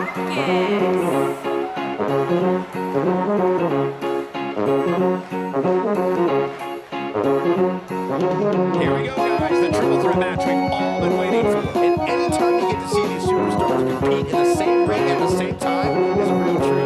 Here we go, guys. The triple threat match we've all been waiting for. And anytime you get to see these superstars compete in the same ring at the same time is a real treat.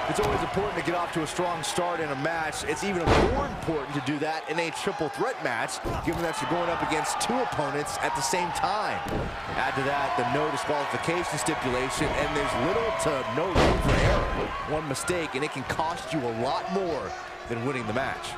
It's always important to get off to a strong start in a match. It's even more important to do that in a triple threat match, given that you're going up against two opponents at the same time. Add to that the no disqualification stipulation, and there's little to no room for error. One mistake, and it can cost you a lot more than winning the match.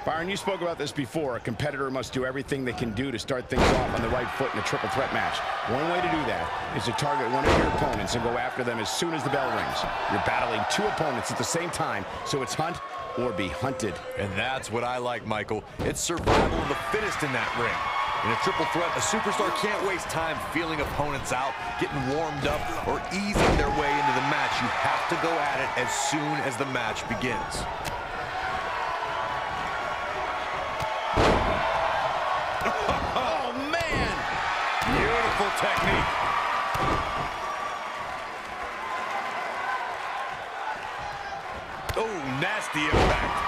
Byron, you spoke about this before. A competitor must do everything they can do to start things off on the right foot in a triple threat match. One way to do that is to target one of your opponents and go after them as soon as the bell rings. You're battling two opponents at the same time, so it's hunt or be hunted. And that's what I like, Michael. It's survival of the fittest in that ring. In a triple threat, a superstar can't waste time feeling opponents out, getting warmed up, or easing their way into the match. You have to go at it as soon as the match begins. Technique. Oh, nasty impact.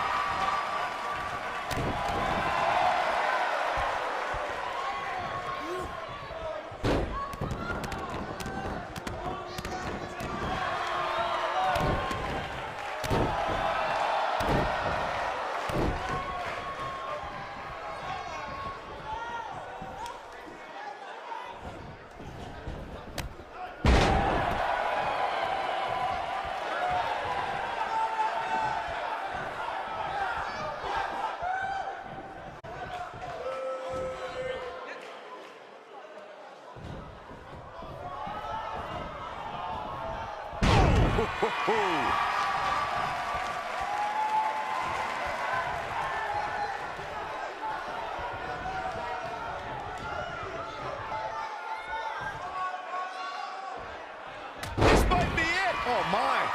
Oh, my.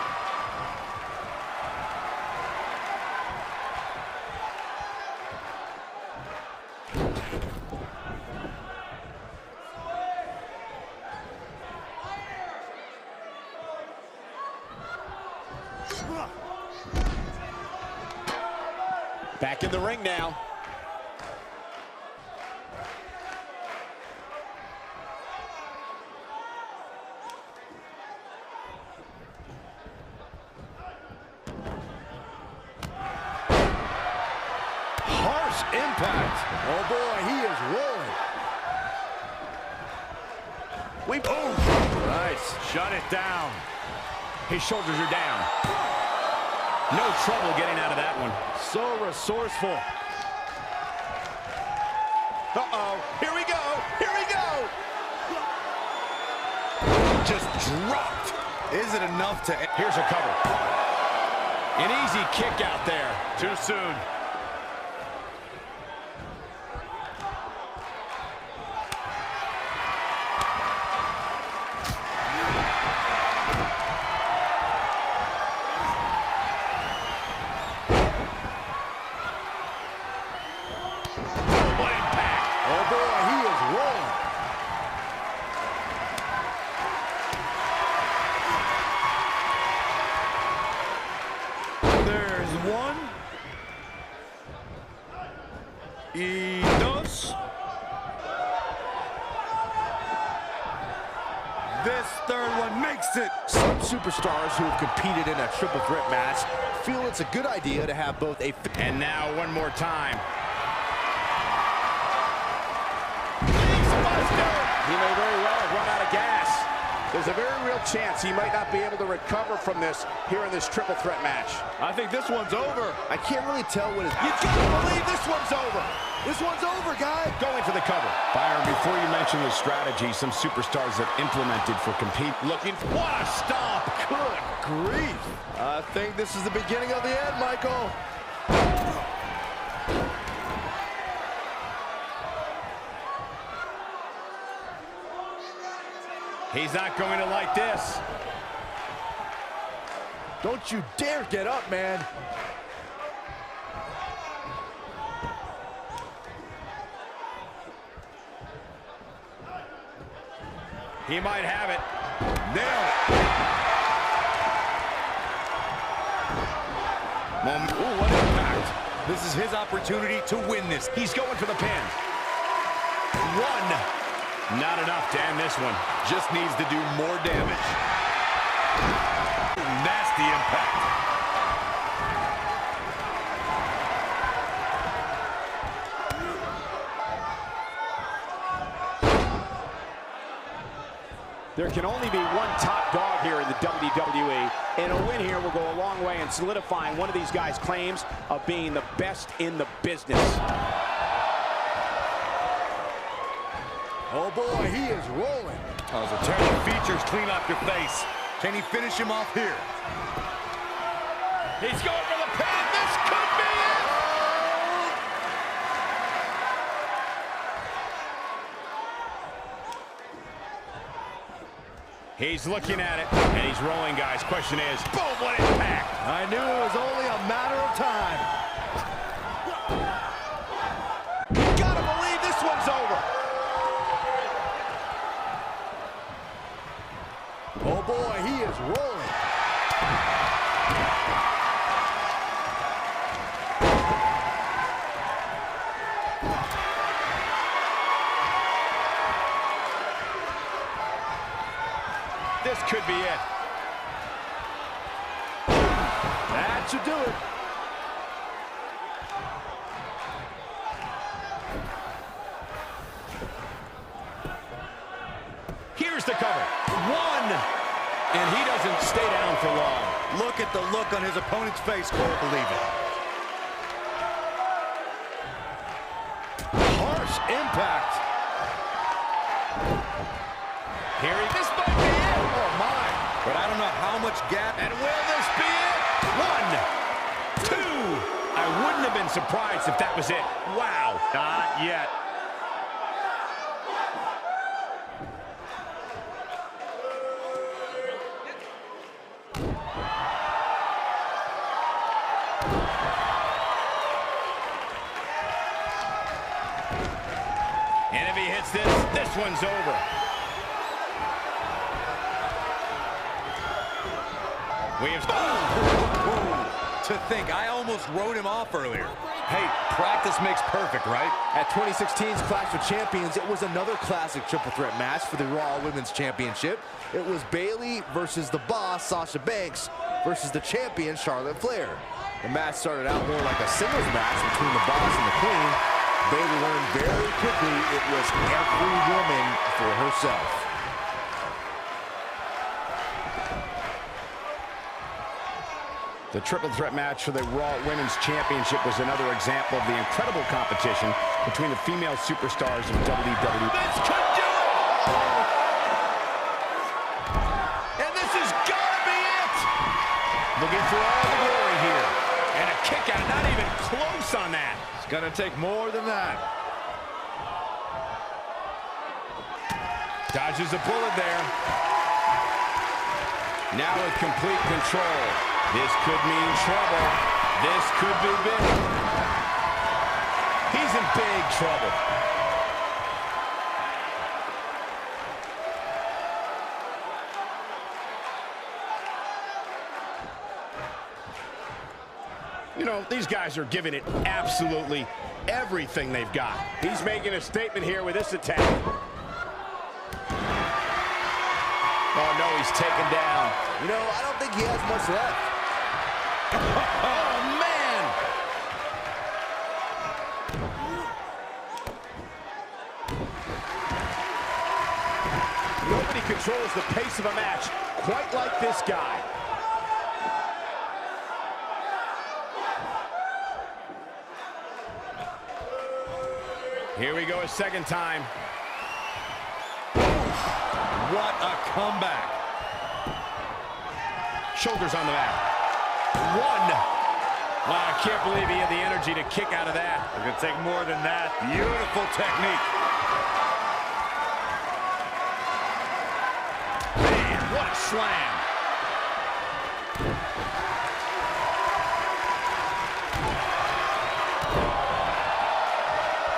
Back in the ring now. Harsh impact. Oh boy, he is rolling. Oh, Nice. shut it down. His shoulders are down. No trouble getting out of that one. So resourceful. Uh-oh. Here we go. Here we go. Just dropped. Is it enough to... Here's a cover. An easy kick out there. Too soon. What impact. Oh boy, he is rolling. There's one. Y dos. This third one makes it. Some superstars who have competed in a triple threat match feel it's a good idea to have both a... And now one more time. He may very well have run out of gas. There's a very real chance he might not be able to recover from this here in this triple threat match. I think this one's over. I can't really tell what his... You gotta believe this one's over. This one's over, guy. Going for the cover. Byron, before you mention the strategy some superstars have implemented for compete, looking for... What a stomp! Good grief. I think this is the beginning of the end, Michael. He's not going to like this. Don't you dare get up, man. He might have it. Nailed it. Ooh, what impact. This is his opportunity to win this. He's going for the pin. One. Not enough to end this one. Just needs to do more damage. Nasty impact. There can only be one top dog here in the WWE, and a win here will go a long way in solidifying one of these guys' claims of being the best in the business. Oh boy, he is rolling. Oh, so tear the features clean off your face. Can he finish him off here? He's going for the pin. This could be it. He's looking at it, and he's rolling, guys. Question is, boom, what impact. I knew it was only a matter of time. You gotta believe this one's over. Oh boy, he is rolling. This could be it. That should do it. Here's the cover. One. And he doesn't stay down for long. Look at the look on his opponent's face, Cole. Believe it. Harsh impact. Here he, this might be it. Oh my. But I don't know how much gap. And will this be it? One, two. I wouldn't have been surprised if that was it. Wow. Not yet. one's over. We have... To think, I almost wrote him off earlier. Hey, practice makes perfect, right? At 2016's Clash of Champions, it was another classic triple threat match for the Raw Women's Championship. It was Bayley versus the Boss, Sasha Banks, versus the champion, Charlotte Flair. The match started out more like a singles match between the Boss and the Queen. Bayley learned very quickly it was every woman for herself. The triple threat match for the Raw Women's Championship was another example of the incredible competition between the female superstars of WWE. This could do it! And this is gonna be it! Looking for all the glory here. And a kick out, not even close on that. It's gonna take more than that. Dodges a bullet there. Now with complete control. This could mean trouble. This could be big. He's in big trouble. You know, these guys are giving it absolutely everything they've got. He's making a statement here with this attack. Oh, no, he's taken down. You know, I don't think he has much left. Oh, man! Nobody controls the pace of a match quite like this guy. Here we go a second time. What a comeback. Shoulders on the mat. One. Wow, I can't believe he had the energy to kick out of that. It's gonna take more than that. Beautiful technique. Man, what a slam.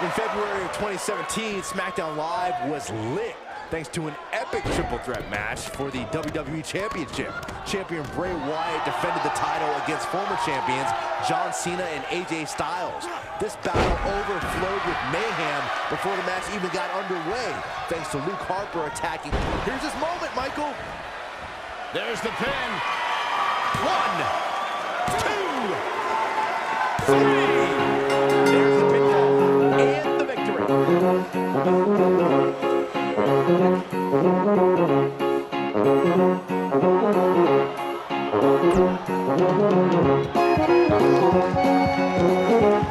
In February of 2017, SmackDown Live was lit thanks to an epic triple threat match for the WWE Championship. Champion Bray Wyatt defended the title against former champions John Cena and AJ Styles. This battle overflowed with mayhem before the match even got underway, thanks to Luke Harper attacking. Here's his moment, Michael. There's the pin. 1, 2, 3.